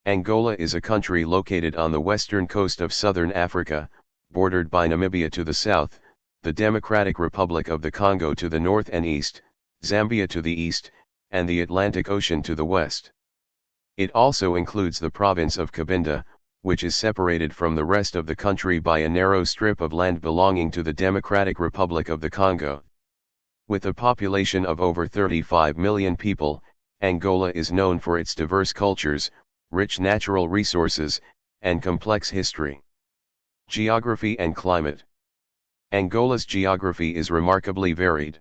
Angola is a country located on the western coast of southern Africa, bordered by Namibia to the south, the Democratic Republic of the Congo to the north and east, Zambia to the east, and the Atlantic Ocean to the west. It also includes the province of Cabinda, which is separated from the rest of the country by a narrow strip of land belonging to the Democratic Republic of the Congo. With a population of over 35 million people, Angola is known for its diverse cultures, rich natural resources, and complex history. Geography and climate. Angola's geography is remarkably varied.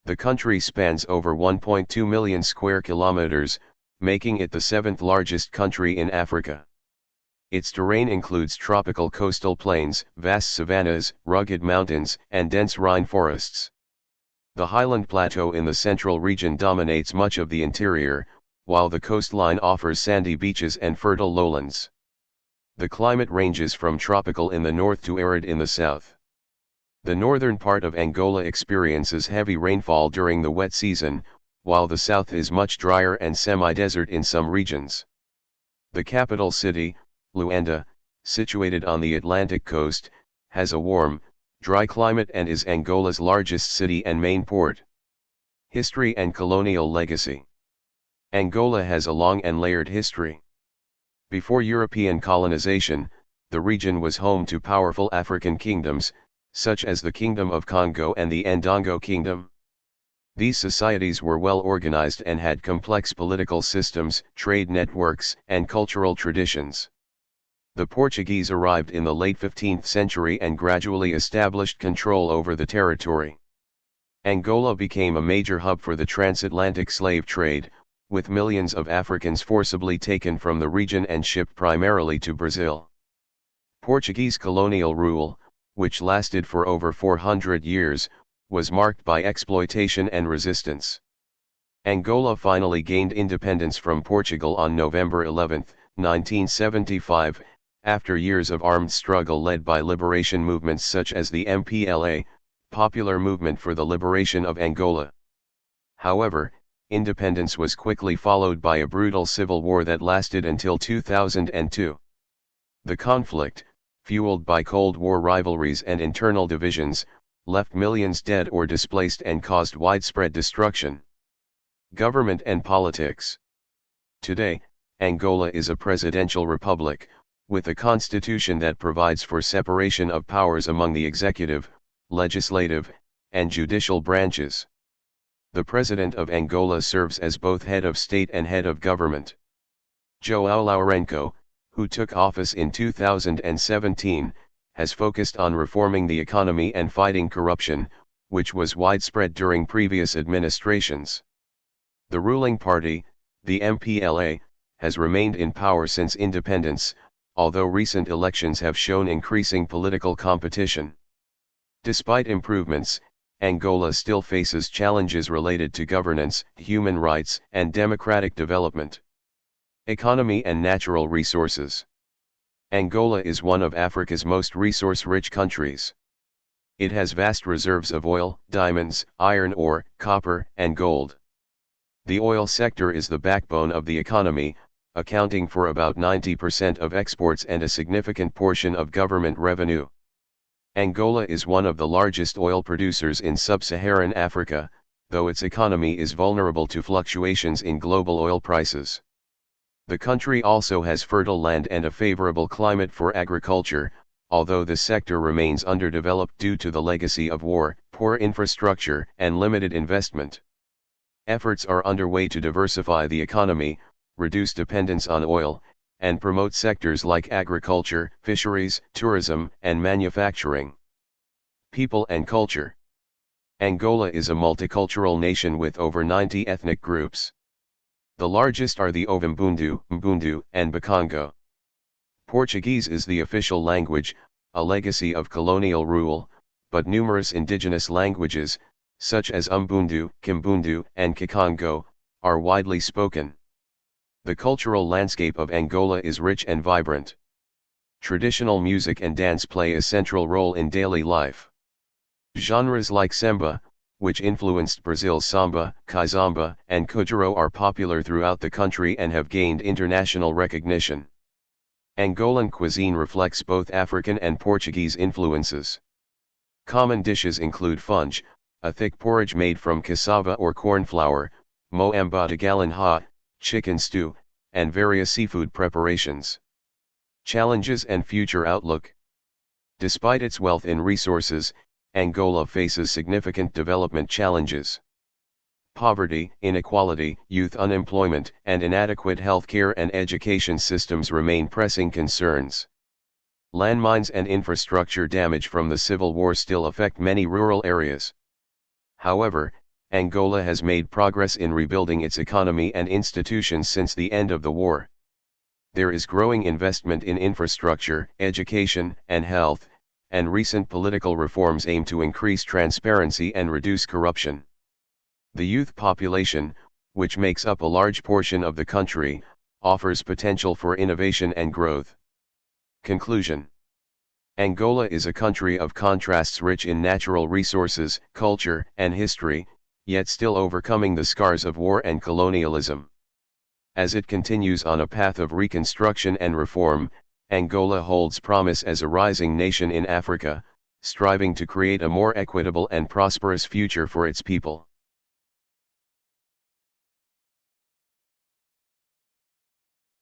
The country spans over 1.2 million square kilometers, making it the seventh largest country in Africa. Its terrain includes tropical coastal plains, vast savannas, rugged mountains, and dense rine forests. The highland plateau in the central region dominates much of the interior, while the coastline offers sandy beaches and fertile lowlands. The climate ranges from tropical in the north to arid in the south. The northern part of Angola experiences heavy rainfall during the wet season, while the south is much drier and semi-desert in some regions. The capital city, Luanda, situated on the Atlantic coast, has a warm, dry climate and is Angola's largest city and main port. History and colonial legacy. Angola has a long and layered history. Before European colonization, the region was home to powerful African kingdoms, such as the Kingdom of Congo and the Ndongo Kingdom. These societies were well organized and had complex political systems, trade networks, and cultural traditions. The Portuguese arrived in the late 15th century and gradually established control over the territory. Angola became a major hub for the transatlantic slave trade, with millions of Africans forcibly taken from the region and shipped primarily to Brazil. Portuguese colonial rule, which lasted for over 400 years, was marked by exploitation and resistance. Angola finally gained independence from Portugal on November 11, 1975, after years of armed struggle led by liberation movements such as the MPLA, Popular Movement for the Liberation of Angola. However, independence was quickly followed by a brutal civil war that lasted until 2002. The conflict, fueled by Cold War rivalries and internal divisions, left millions dead or displaced and caused widespread destruction. Government and politics. Today, Angola is a presidential republic, with a constitution that provides for separation of powers among the executive, legislative, and judicial branches. The President of Angola serves as both head of state and head of government. João Lourenço, who took office in 2017, has focused on reforming the economy and fighting corruption, which was widespread during previous administrations. The ruling party, the MPLA, has remained in power since independence, although recent elections have shown increasing political competition. Despite improvements, Angola still faces challenges related to governance, human rights, and democratic development. Economy and natural resources. Angola is one of Africa's most resource-rich countries. It has vast reserves of oil, diamonds, iron ore, copper, and gold. The oil sector is the backbone of the economy, accounting for about 90% of exports and a significant portion of government revenue. Angola is one of the largest oil producers in sub-Saharan Africa, though its economy is vulnerable to fluctuations in global oil prices. The country also has fertile land and a favorable climate for agriculture, although the sector remains underdeveloped due to the legacy of war, poor infrastructure, and limited investment. Efforts are underway to diversify the economy, reduce dependence on oil, and promote sectors like agriculture, fisheries, tourism, and manufacturing. People and culture. Angola is a multicultural nation with over 90 ethnic groups. The largest are the Ovimbundu, Mbundu, and Bakongo. Portuguese is the official language, a legacy of colonial rule, but numerous indigenous languages, such as Umbundu, Kimbundu, and Kikongo, are widely spoken. The cultural landscape of Angola is rich and vibrant. Traditional music and dance play a central role in daily life. Genres like samba, which influenced Brazil's samba, kizomba, and kuduro are popular throughout the country and have gained international recognition. Angolan cuisine reflects both African and Portuguese influences. Common dishes include funge, a thick porridge made from cassava or corn flour, moamba de galinha, chicken stew, and various seafood preparations. Challenges and future outlook. Despite its wealth in resources, Angola faces significant development challenges. Poverty, inequality, youth unemployment, and inadequate healthcare and education systems remain pressing concerns. Landmines and infrastructure damage from the civil war still affect many rural areas. However, Angola has made progress in rebuilding its economy and institutions since the end of the war. There is growing investment in infrastructure, education, and health, and recent political reforms aim to increase transparency and reduce corruption. The youth population, which makes up a large portion of the country, offers potential for innovation and growth. Conclusion. Angola is a country of contrasts, rich in natural resources, culture, and history, yet still overcoming the scars of war and colonialism. As it continues on a path of reconstruction and reform, Angola holds promise as a rising nation in Africa, striving to create a more equitable and prosperous future for its people.